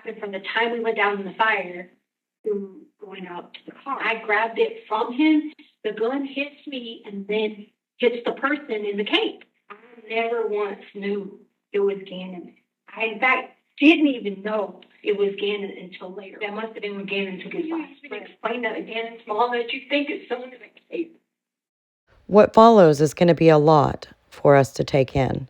happened from the time we went down in the fire to going out to the car. I grabbed it from him. The gun hits me and then hits the person in the cape. I never once knew it was Gannon. I, in fact, didn't even know it was Gannon until later. That must have been when Gannon took his life. You explain that to Gannon Small that you think it's someone in the cape. What follows is going to be a lot for us to take in,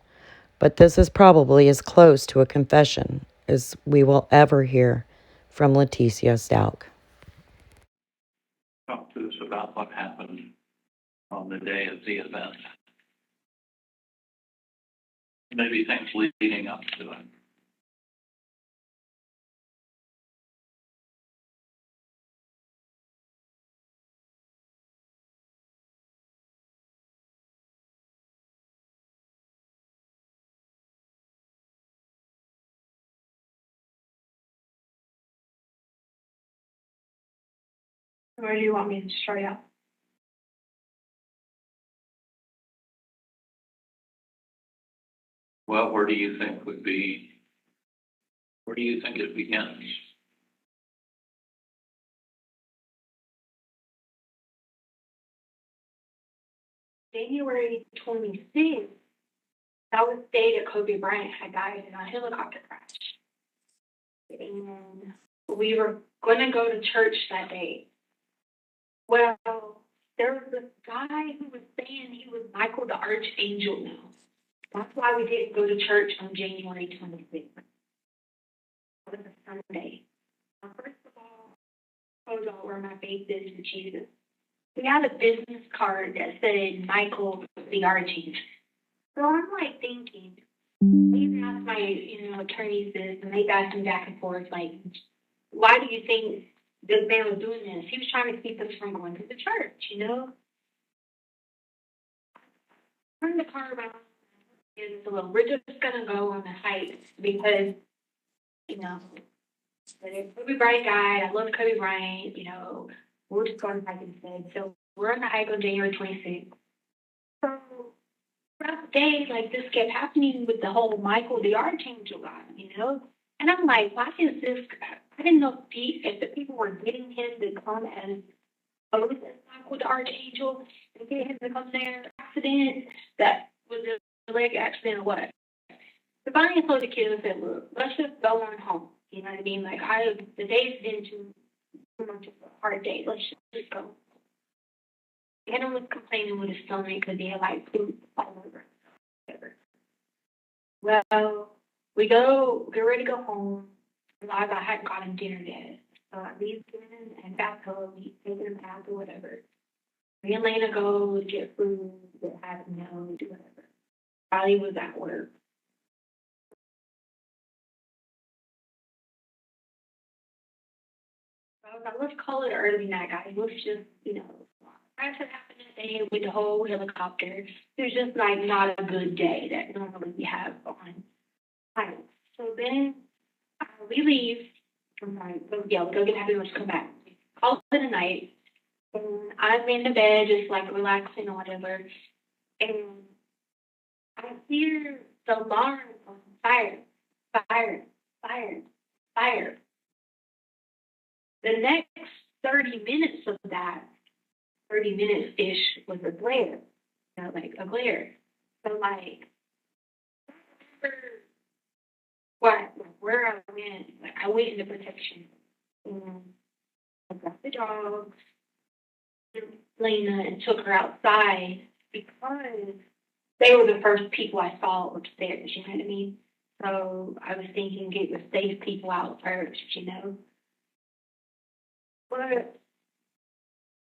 but this is probably as close to a confession as we will ever hear from Letecia Stauch. Talk to us about what happened on the day of the event. Maybe things leading up to it. Where do you want me to start out? Well, where do you think it begins? January 26th, that was the day that Kobe Bryant had died in a helicopter crash. And we were going to go to church that day. Well, there was this guy who was saying he was Michael the Archangel now. That's why we didn't go to church on January 26th. It was a Sunday. Now, first of all, I told y'all where my faith is in Jesus. We had a business card that said Michael the Archangel. So I'm like thinking, I even asked my, attorneys this, and they asked me back and forth, like, why do you think this man was doing this? He was trying to keep us from going to the church, Turn the car around. And so we're just gonna go on the hike because, Kobe Bryant died. I love Kobe Bryant. We're just going to hike instead. So we're on the hike on January 26th. So throughout the day, like this kept happening with the whole Michael the Archangel guy, And I'm like, why is this? I didn't know if the people were getting him to come as Michael the Archangel and get him to come there. Accident that was a leg accident or what? So finally, I told the kid, I said, look, let's just go on home. You know what I mean? Like the day's been too much of a hard day. Let's just go. Gannon was complaining with his stomach because he had like food all over. Well, we get ready to go home. I hadn't gotten dinner yet. So I leave Gannon and back home. He's taking a bath or whatever. Me and Lena go get food, do whatever. Riley was at work. So I was like, let's call it early night, guys. Let's just, that's what happened today with the whole helicopter. It was just like not a good day that normally we have on time. So then we leave. I'm like, we go get happy, let's come back. Call it a night. And I'm in the bed, just like relaxing or whatever. And I hear the alarm on fire, fire, fire, fire. The next 30 minutes of that, 30 minutes-ish, was a glare. Like a glare. So, like, where I went, I went into protection. And I got the dogs, Lena, and took her outside because they were the first people I saw upstairs, you know what I mean? So I was thinking get the safe people out first, But I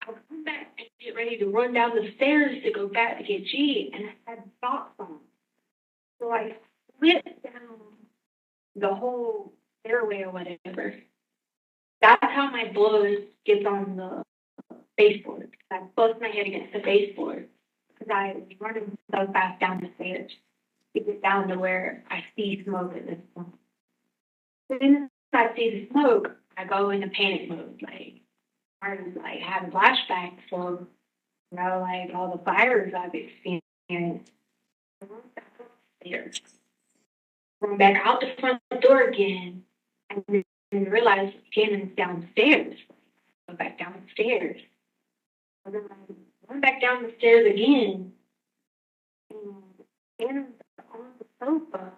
come back and get ready to run down the stairs to go back to get G, and I had socks on. So I slipped down the whole stairway or whatever. That's how my blood gets on the baseboard. I bust my head against the baseboard because I was running so fast down the stairs to get down to where I see smoke at this point. As soon as I see the smoke, I go into panic mode. I have flashbacks from, all the fires I've experienced. I went back upstairs. Going back out the front door again. And and realized Gannon's downstairs. Go back downstairs. And then I went back down the stairs again, and Gannon's on the sofa,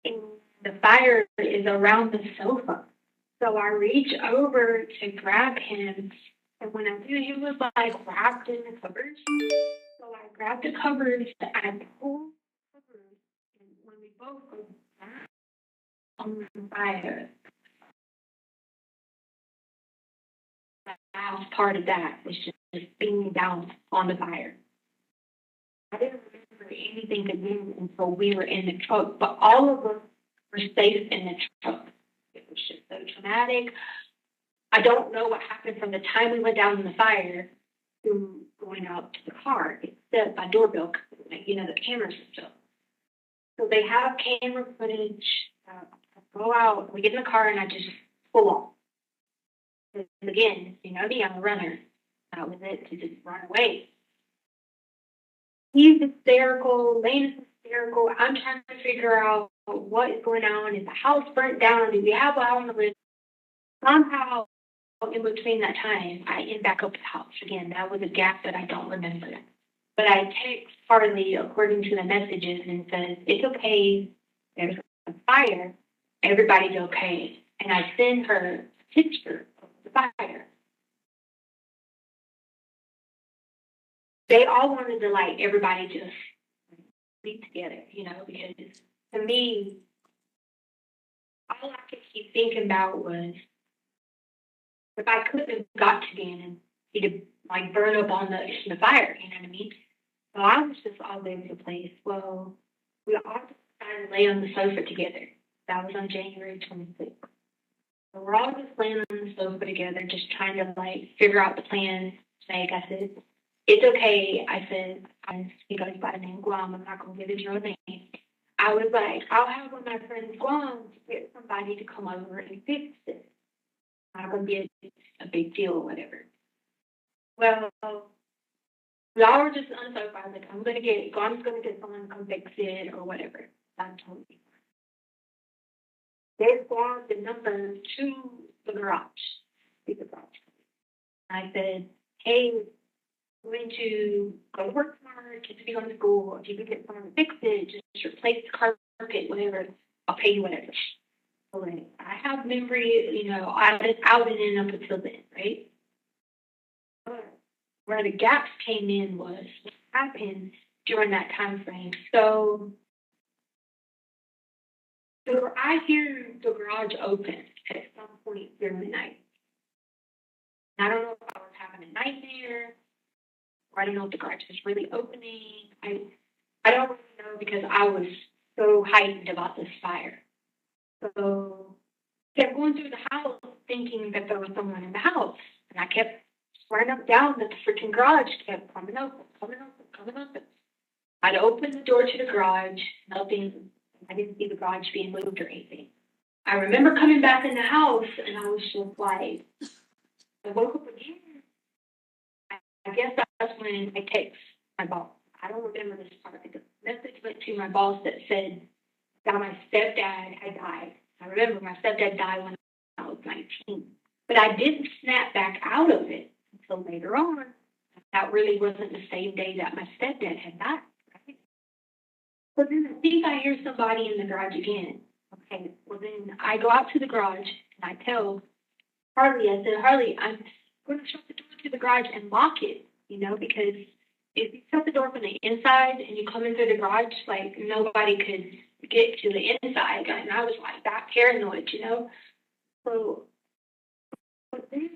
and the fire is around the sofa. So I reach over to grab him, and when I do, he was like wrapped in the covers. So I grabbed the covers, and I pulled the covers, and when we both go back on the fire, the last part of that was just being down on the fire. I didn't remember anything again until we were in the truck, but all of us were safe in the truck. It was just so traumatic. I don't know what happened from the time we went down in the fire to going out to the car, except my doorbell, the camera system. So they have camera footage. I go out, we get in the car, and I just pull off. And again, me, I'm a runner. That was it, to just run away. He's hysterical, Lane is hysterical. I'm trying to figure out what is going on. Is the house burnt down? Do we have a house on the list? Somehow, in between that time, I end back up at the house again. That was a gap that I don't remember. But I text Harley according to the messages and says, it's okay, there's a fire, everybody's okay. And I send her a picture of the fire. They all wanted to, everybody just be together, because to me, all I could keep thinking about was, if I couldn't have got to Gannon, he'd have burned up on the fire, you know what I mean? So I was just all over the place. Well, we all decided to lay on the sofa together. That was on January 26th. So we're all just laying on the sofa together, just trying to figure out the plan. I said, it's okay. I said, he goes by the name Guam. I'm not going to give his real name. I was like, I'll have one of my friends Guam to get somebody to come over and fix it. Not going to be a big deal or whatever. Well, we all were just on the sofa. I was like, Guam's going to get someone to come fix it or whatever. That told me. They brought the number to the garage. I said, hey, I'm going to go to work tomorrow, kids will be going to school. If you can get someone to fix it, just replace the carpet, whatever, I'll pay you whatever. So I have memory, out and in up until then, right? But where the gaps came in was what happened during that time frame. So I hear the garage open at some point during the night. I don't know if I was having a nightmare, or I don't know if the garage was really opening. I don't really know because I was so heightened about this fire. So I kept going through the house thinking that there was someone in the house. And I kept swearing up down that the freaking garage kept coming open. I'd open the door to the garage, nothing. I didn't see the garage being moved or anything. I remember coming back in the house, and I was just like, I woke up again. I guess that's when I text my boss. I don't remember this part. The message went to my boss that said that my stepdad had died. I remember my stepdad died when I was 19. But I didn't snap back out of it until later on. That really wasn't the same day that my stepdad had died. Right? So then I think I hear somebody in the garage again. Okay, well then I go out to the garage and I tell Harley, I said, Harley, I'm going to shut the door to the garage and lock it, because if you shut the door from the inside and you come into the garage, nobody could get to the inside. And I was that paranoid, So, but then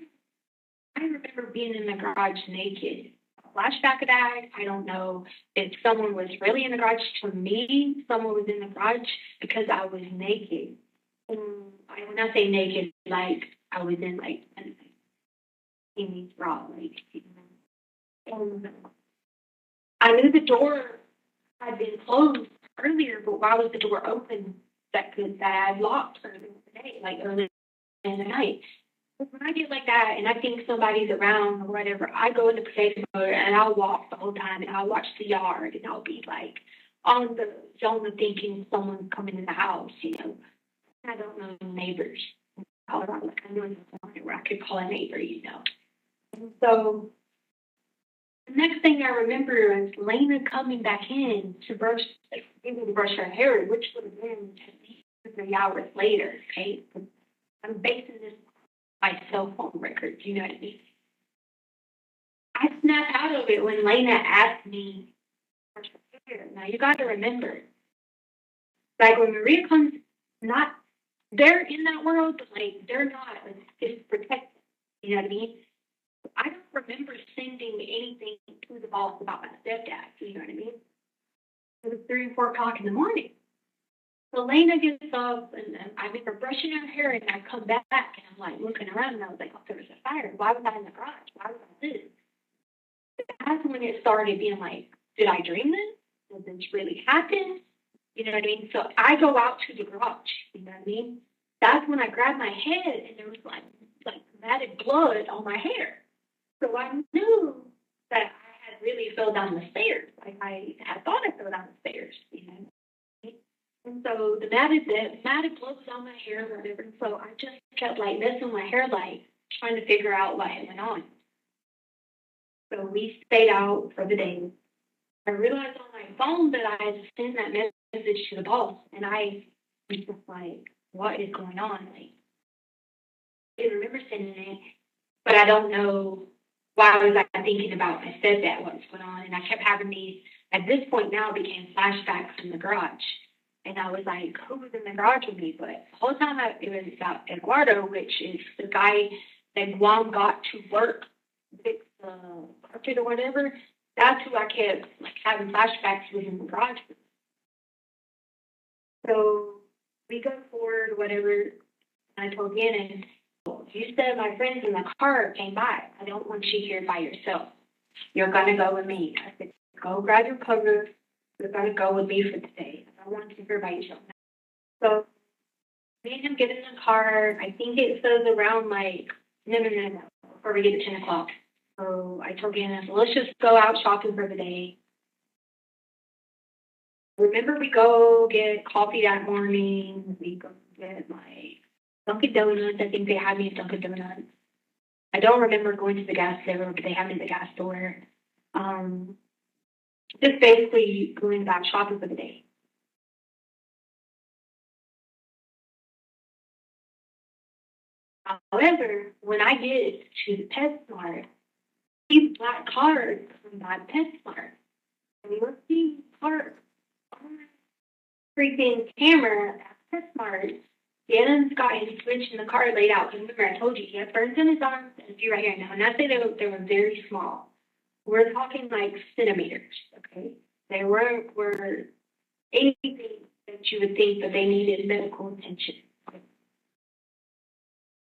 I remember being in the garage naked. Flashback of that, I don't know if someone was really in the garage. To me, someone was in the garage because I was naked. And when I say naked, I was in in bra, and I knew the door had been closed earlier, but why was the door open that I had locked earlier in the day, early in the night? But when I get like that and I think somebody's around or whatever, I go into protective mode and I'll walk the whole time and I'll watch the yard and I'll be on the zone of thinking someone's coming in the house, I don't know neighbors. Colorado, like I knew in the morning where I could call a neighbor, you know. And so the next thing I remember is Lena coming back in to brush, even to brush her hair, which would have been at least 3 hours later, okay? I'm basing this on my cell phone records, you know what I mean? I snapped out of it when Lena asked me to brush her hair. Now, you got to remember, like when Maria comes, not, they're in that world, but like they're not, it's protected, you know what I mean? I don't remember sending anything to the boss about my stepdad, you know what I mean? It was 3 or 4 o'clock in the morning. So Lena gets up, and I make her brushing her hair, and I come back, and I'm like looking around, and I was like, oh, there was a fire. Why was I in the garage? Why was I this? That's when it started being like, did I dream this? Did this really happen? You know what I mean? So I go out to the garage, you know what I mean? That's when I grabbed my head, and there was like matted blood on my hair. So I knew that I had really fell down the stairs. Like I had thought I fell down the stairs, you know. And so the matted blood was on my hair or whatever. So I just kept like messing with my hair, like trying to figure out what had went on. So we stayed out for the day. I realized on my phone that I had sent that message to the boss, and I was just like, what is going on? Like, I didn't remember sending it, but I don't know why was I thinking about my stepdad, what's going on, and I kept having these, at this point now, it became flashbacks in the garage. And I was like, who was in the garage with me? But the whole time it was about Eduardo, which is the guy that Guam got to work, fix the carpet or whatever. That's who I kept like having flashbacks with in the garage. So we go forward, whatever. And I told Gannon, you said my friends in the car came by. I don't want you here by yourself. You're gonna go with me. I said, go grab your cover. You're gonna go with me for today. I don't want you here by yourself. So me and him get in the car. I think it says around like no, before we get to 10 o'clock. So I told Gannon, let's just go out shopping for the day. Remember, we go get coffee that morning. We go get like Dunkin' Donuts. I think they had me at Dunkin' Donuts. I don't remember going to the gas station, but they had me at the gas store. Just basically going about shopping for the day. However, when I get to the PetSmart, these black cars from that PetSmart, and you're seeing cars on the freaking camera at PetSmart. Gannon's got his switch in the car laid out. Remember, I told you he had burns in his arms and a few right here. Now, and I say they were very small. We're talking like centimeters, okay? They were anything that you would think that they needed medical attention.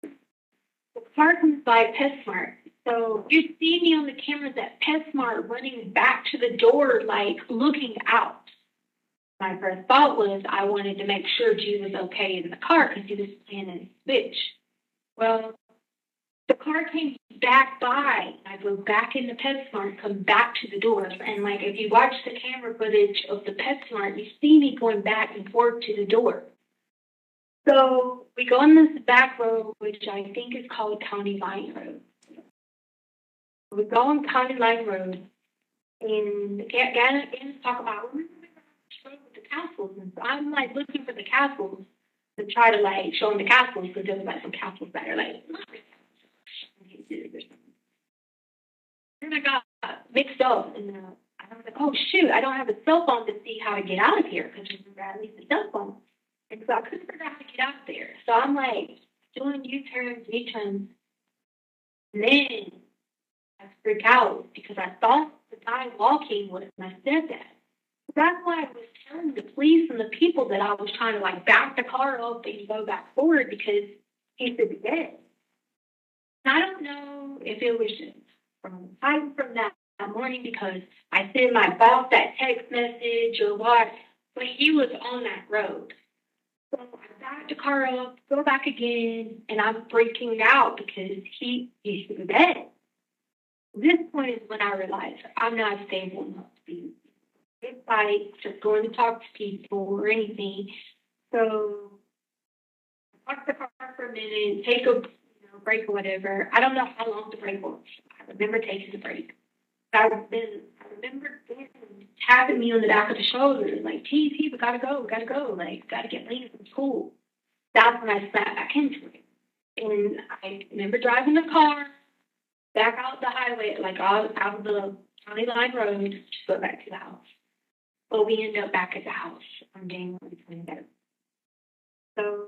The car comes by PetSmart. So you see me on the cameras at PetSmart running back to the door, like looking out. My first thought was I wanted to make sure G was okay in the car because he was playing in Switch. Well, the car came back by. I go back into PetSmart, come back to the door. And like if you watch the camera footage of the PetSmart, you see me going back and forth to the door. So we go on this back road, which I think is called County Line Road. We go on County Line Road, and Gannon talk about with the castles, and so I'm like looking for the castles to try to like show them the castles because there was like some castles that are like not really castles. Then I got mixed up, and I was like, oh shoot, I don't have a cell phone to see how to get out of here because I need the cell phone, and so I couldn't figure out how to get out there. So I'm like doing U-turns, V-turns, and then I freak out because I thought the guy walking was my stepdad. That's why I was telling the police and the people that I was trying to like back the car up and go back forward because he could be dead. And I don't know if it was just from that morning because I sent my boss that text message or what, but he was on that road. So I backed the car up, go back again, and I'm freaking out because he could be dead. This point is when I realized I'm not stable enough to be big fight, just going to talk to people or anything. So park the car for a minute, take a break or whatever. I don't know how long the break was. I remember taking the break. I remember Dan tapping me on the back of the shoulder, like, T, we gotta go, like, gotta get late from school. That's when I snapped back into it. And I remember driving the car back out the highway, like out of the county line road to go back to the house. But we ended up back at the house on January 23rd. So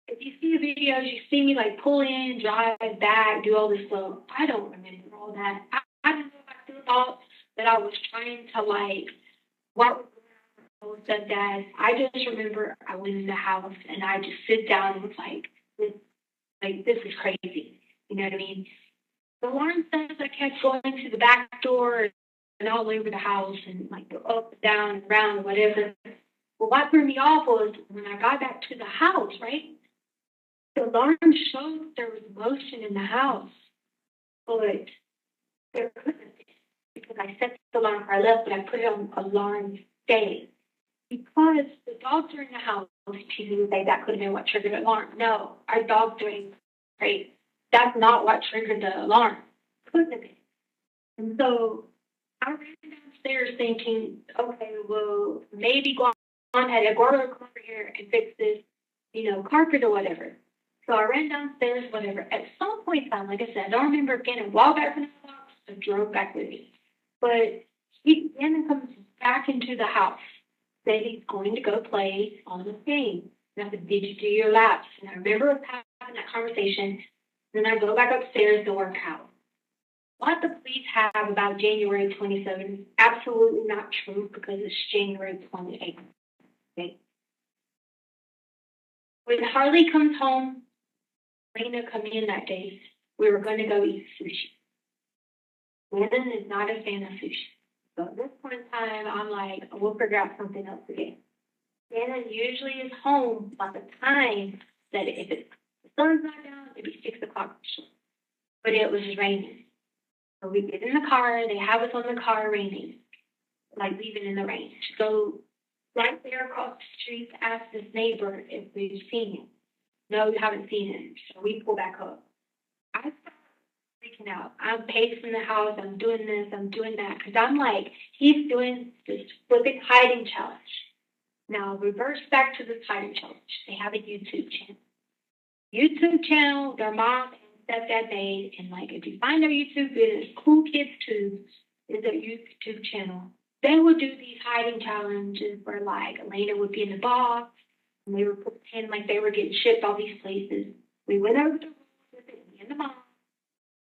if you see the videos, you see me like pull in, drive back, do all this stuff. I don't remember all that. I don't know if I still thought that I was trying to like what was said that. I just remember I went in the house and I just sit down and was like, this is crazy. You know what I mean? The alarm says I kept going to the back door and all over the house and like go up and down and around and whatever. Well, what threw me off was when I got back to the house, right? The alarm showed there was motion in the house, but there couldn't be because I set the alarm before I left, but I put it on alarm stay. Because the dogs are in the house, people would say that could have been what triggered the alarm. No, our dogs are in, right? That's not what triggered the alarm. Couldn't have been. And so I ran downstairs thinking, okay, well, maybe Guan had Eduardo come over here and fix this, carpet or whatever. So I ran downstairs, whatever. At some point in time, like I said, I don't remember getting walked back from the house and drove back with me. But he then comes back into the house. Said he's going to go play on the game. And I said, did you do your laps? And I remember us having that conversation. Then I go back upstairs to work out. What the police have about January 27th is absolutely not true because it's January 28th. Okay. When Harley comes home, Lena come in that day, we were going to go eat sushi. Gannon is not a fan of sushi. So at this point in time, I'm like, we'll figure out something else again. Gannon usually is home by the time that if the sun's not down, it'd be 6 o'clock. But it was raining. So we get in the car, they have us on the car raining, like leaving in the rain. So right there across the street, ask this neighbor if we've seen him. No, we haven't seen him. So we pull back up. I start freaking out. I'm pacing the house. I'm doing this. I'm doing that. Because I'm like, he's doing this flipping hiding challenge. Now, reverse back to this hiding challenge. They have a YouTube channel. Their mom and stepdad made. And like, if you find their YouTube videos, Cool Kids Tube is their YouTube channel. They would do these hiding challenges where like Elena would be in the box. And they would pretend like they were getting shipped all these places. We went over the room with it, me and the mom.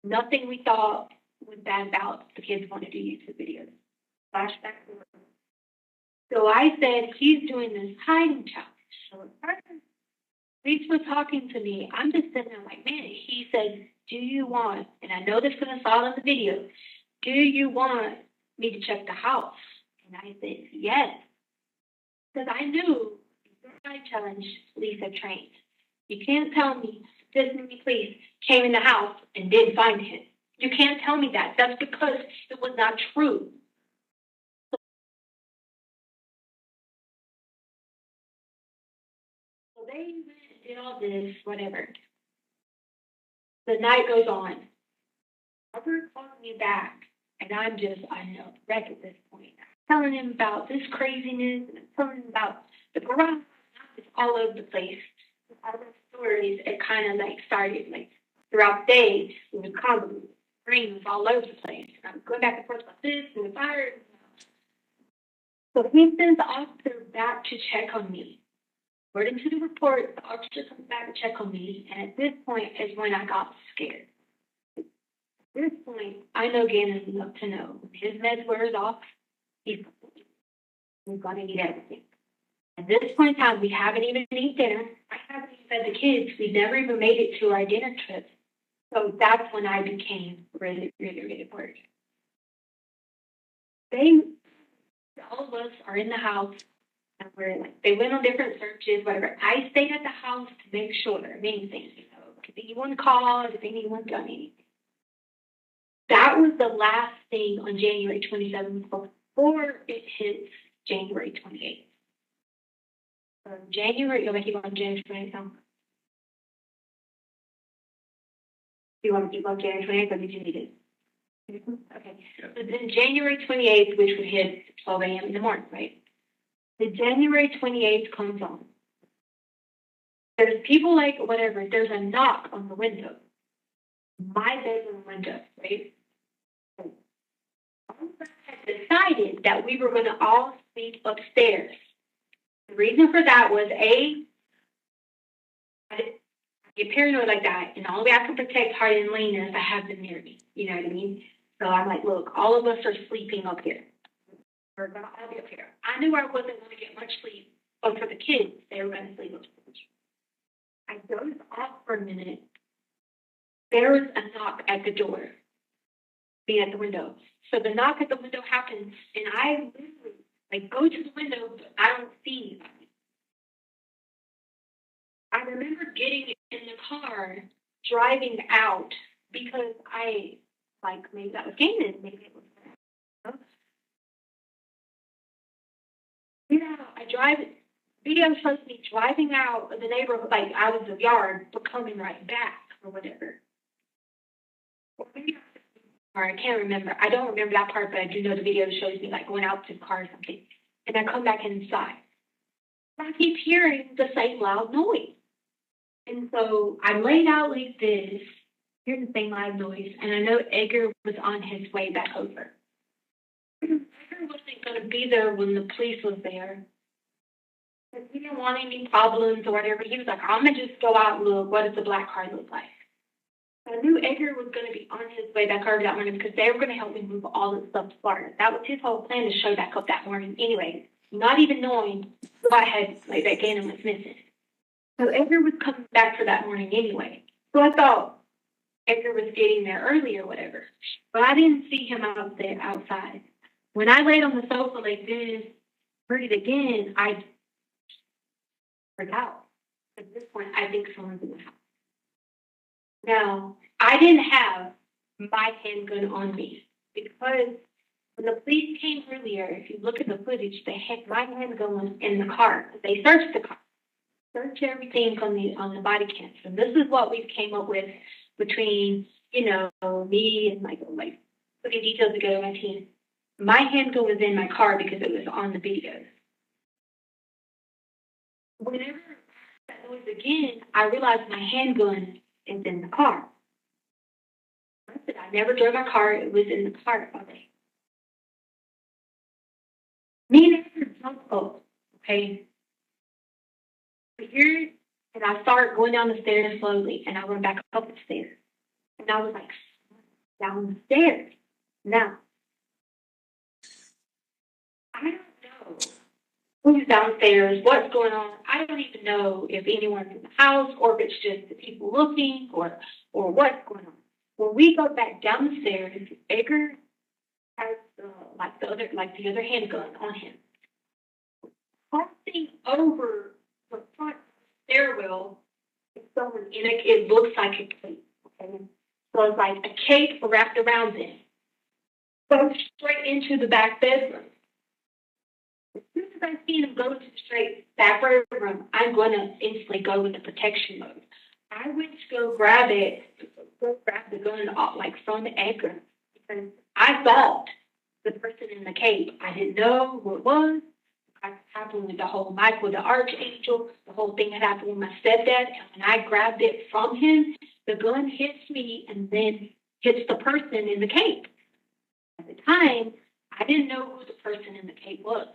Nothing we thought was bad about the kids wanting to do YouTube videos. Flashback. So I said, he's doing this hiding challenge. So at first, police were talking to me. I'm just sitting there like, man, he said, do you want, and I know this because I saw it on the video, do you want me to check the house? And I said, yes. Because I knew hiding challenge police have trained. You can't tell me this many police came in the house and didn't find him. You can't tell me that. That's because it was not true. So they did all this, whatever. The night goes on. Robert calls me back, and I'm wreck at this point. I'm telling him about this craziness, and I'm telling him about the garage. It's all over the place. All the stories, it kind of like started like throughout the day. It was constant. Rain was all over the place. And I'm going back and forth like this and the fire. So he sends the officer back to check on me. According to the report, the officer comes back to check on me, and at this point is when I got scared. At this point, I know Gannon enough to know when his meds wears off, he's going to need everything. At this point in time, we haven't even eaten dinner. I haven't even fed the kids. We never even made it to our dinner trip. So that's when I became really, really, really worried. All of us are in the house, and they went on different searches, whatever. I stayed at the house to make sure of anything, if anyone called, if anyone done anything. That was the last thing on January 27th before it hits January 28th. So January, you'll keep on January 28th. Do you want to keep on January 28th or did you need it? Okay. Yeah. So then January 28th, which would hit 12 a.m. in the morning, right? The January 28th comes on. There's people like, whatever, there's a knock on the window. My bedroom window, right? I decided that we were going to all sleep upstairs. The reason for that was I get paranoid like that, and the only way I can protect Hardy and Lena is if I have them near me. You know what I mean? So I'm like, look, all of us are sleeping up here. We're going to all be up here. I knew I wasn't going to get much sleep, but for the kids, they were going to sleep upstairs. I dozed off for a minute. There was a knock at the door, being at the window. So the knock at the window happens, and I literally go to the window, but I don't see anybody. I remember getting in the car, driving out, because maybe that was Gannon, maybe it was. Yeah, video shows me driving out of the neighborhood, out of the yard, but coming right back, or whatever. Or I can't remember. I don't remember that part, but I do know the video shows me going out to the car or something. And I come back inside. I keep hearing the same loud noise. And so I laid out like this, hearing the same loud noise, and I know Edgar was on his way back over. Edgar wasn't going to be there when the police was there. Because he didn't want any problems or whatever. He was like, I'm going to just go out and look. What does the black car look like? I knew Edgar was going to be on his way back over that morning because they were going to help me move all the stuff to Florida. That was his whole plan, to show back up that morning anyway, not even knowing what that Gannon was missing. So Edgar was coming back for that morning anyway. So I thought Edgar was getting there early or whatever. But I didn't see him out there outside. When I laid on the sofa like this, heard it again, I forgot. At this point, I think someone's in the house. Now, I didn't have my handgun on me because when the police came earlier, if you look at the footage, they had my handgun in the car. They searched the car, searched everything on the body cams. And this is what we came up with between, me and Michael, putting details together on my team. My handgun was in my car because it was on the video. Whenever that noise again, I realized my handgun is in the car. I never drove my car. It was in the car all day. Me and Edgar jumped up, okay? Here, and I started going down the stairs slowly, and I went back up the stairs. And I was down the stairs. Now, I don't know who's downstairs, what's going on. I don't even know if anyone's in the house or if it's just the people looking or what's going on. When we go back down the stairs, Edgar has the other handgun on him. Crossing over the front stairwell is someone it looks like a cape. Okay? So it's like a cape wrapped around them. Goes straight into the back bedroom. As soon as I see him go to the straight back bedroom, I'm going to instantly go into protection mode. I went to go grab the gun from Edgar because I thought the person in the cape. I didn't know who it was. It happened with the whole Michael, the archangel. The whole thing had happened with my stepdad. And when I grabbed it from him, the gun hits me and then hits the person in the cape. At the time, I didn't know who the person in the cape was.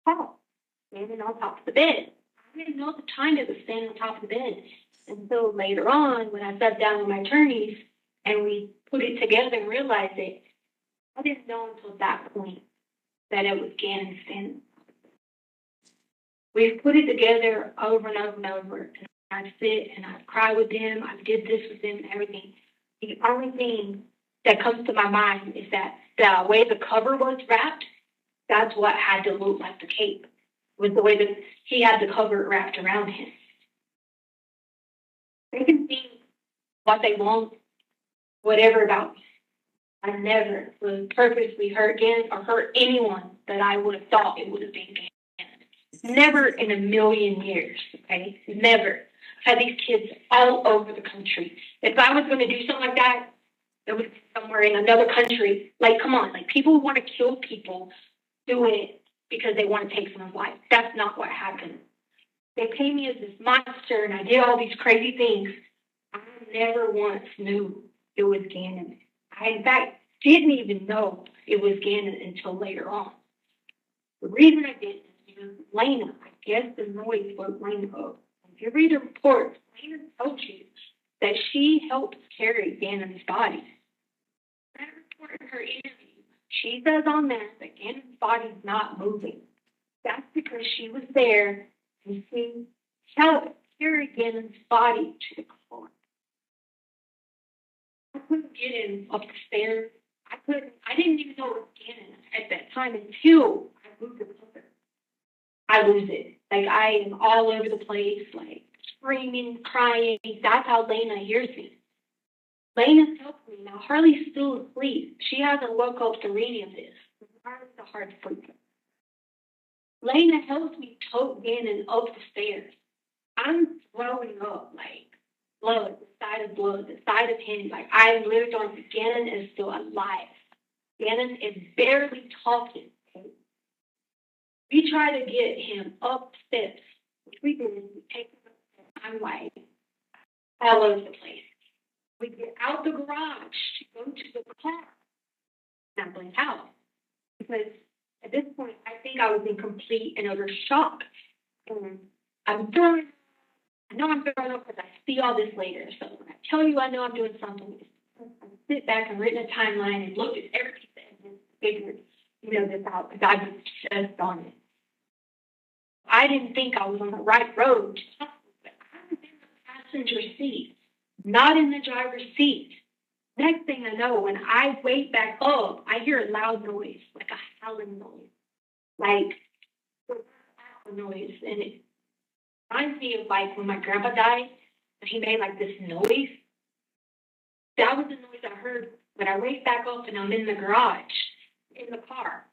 Paul, standing on top of the bed. I didn't know at the time it was standing on top of the bed. Until later on, when I sat down with my attorneys and we put it together and realized it, I didn't know until that point that it was Gannon standing. We've put it together over and over and over. And I sit and I cry with them. I did this with them and everything. The only thing that comes to my mind is that the way the cover was wrapped, that's what had to look like the cape, was the way that he had the cover wrapped around him. They can think what they want, whatever about me. I never would purposely hurt Gannon or hurt anyone that I would have thought it would have been Gannon. Never in a million years, okay? Never. Had these kids all over the country. If I was going to do something like that, it would be somewhere in another country. Like, come on, like people who want to kill people do it because they want to take someone's life. That's not what happened. They paint me as this monster, and I did all these crazy things. I never once knew it was Gannon. I, in fact, didn't even know it was Gannon until later on. The reason I didn't is because Lena, I guess the noise woke Lena up. If you read the report, Lena told you that she helped carry Gannon's body. That report in her interview, she says on that Gannon's body's not moving. That's because she was there and she helped carry Gannon's body to the car. I couldn't get him up the stairs. I didn't even know it was Gannon at that time until I moved the puppet. I lose it. Like, I am all over the place, like, screaming, crying. That's how Lena hears me. Lena's helped me. Now, Harley's still asleep. She hasn't woke up to read any of this. Harley's a hard sleeper. Lena helps me tote Gannon up the stairs. I'm throwing up, like, blood, the side of him. Like, I literally don't, Gannon is still alive. Gannon is barely talking. Okay? We try to get him up steps, which we did. We take him up steps. I'm like, all over the place. We get out the garage to go to the car. Not blame how. Because at this point, I think I was in complete and utter shock. And I'm throwing, I know I'm throwing up because I see all this later. So when I tell you I know I'm doing something, I sit back and written a timeline and looked at everything and figured, this out because I was just on it. I didn't think I was on the right road, but I was in the passenger seat, not in the driver's seat. Next thing I know, when I wake back up, I hear a loud noise, like a howling noise, like a noise. And it reminds me of like when my grandpa died, and he made like this noise. That was the noise I heard when I wake back up and I'm in the garage, in the car.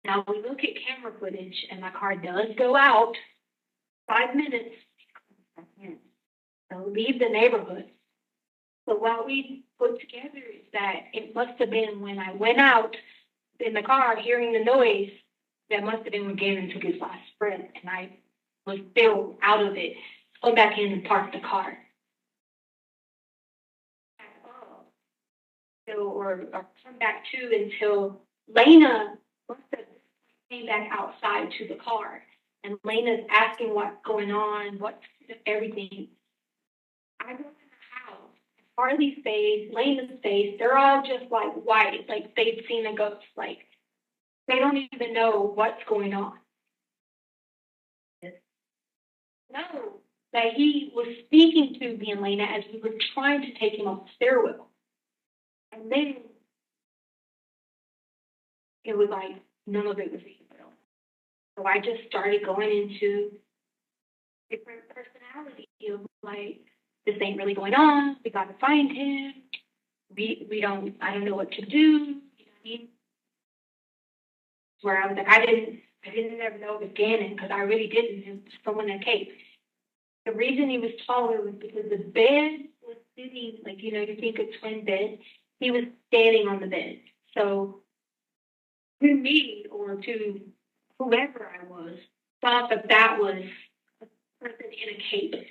Now we look at camera footage, and my car does go out. 5 minutes. So leave the neighborhood. So what we put together is that it must have been when I went out in the car hearing the noise, that must have been when Gannon took his last breath, and I was still out of it. Go back in and park the car. Or come back to until Lena must have came back outside to the car. And Lena's asking what's going on, what's everything. I go in the house. Harley's face, Lena's face, they're all just like white, like they've seen a ghost. Like they don't even know what's going on. No, that he was speaking to me and Lena as we were trying to take him off the stairwell. And then it was like none of it was real. So I just started going into different personality of like, this ain't really going on. We got to find him. I don't know what to do. You know what I mean? Where I was like, I didn't ever know it was Gannon because I really didn't. It was someone that came. The reason he was taller was because the bed was sitting, like, you think a twin bed. He was standing on the bed. So to me or to whoever I was, thought that was a person in a cape.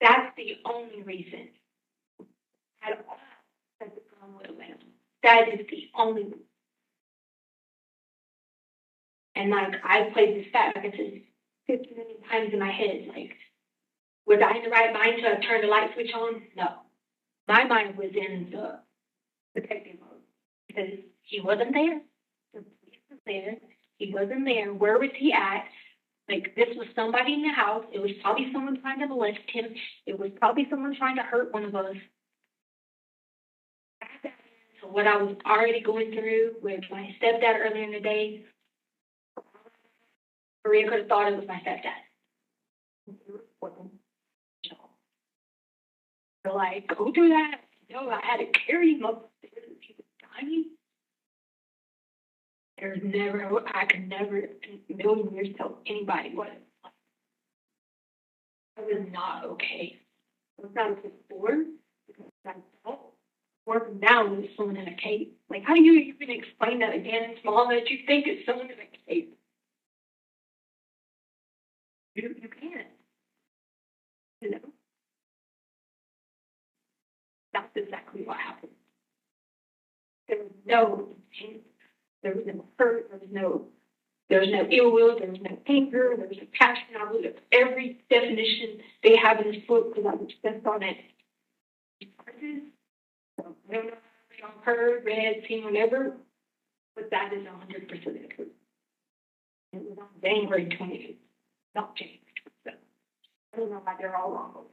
That's the only reason at all that the gun would have went. That is the only reason. And like I played this back, like I said, 50 million times in my head. Like, was I in the right mind to turn the light switch on? No. My mind was in the protective mode because he wasn't there. The police was there. He wasn't there. Where was he at? Like, this was somebody in the house. It was probably someone trying to molest him. It was probably someone trying to hurt one of us. So what I was already going through with my stepdad earlier in the day, Maria could have thought it was my stepdad. So, like, go through that. I had to carry him upstairs. He was dying. I could never in a million years tell anybody what it was like. I was not okay. I was not okay before, because I felt working down with someone in a cape. Like, how do you even explain that again in small that you think it's someone in a cape? You can't. You know? That's exactly what happened. There was no pain. There was no hurt. There was no ill will. There was no anger. There was no passion. I looked up every definition they have in this book because I was obsessed on it. So I don't know if y'all heard, read, seen, whatever, but that is 100% the truth. It was on January 28th, not January 27th. I don't know why they're all wrong.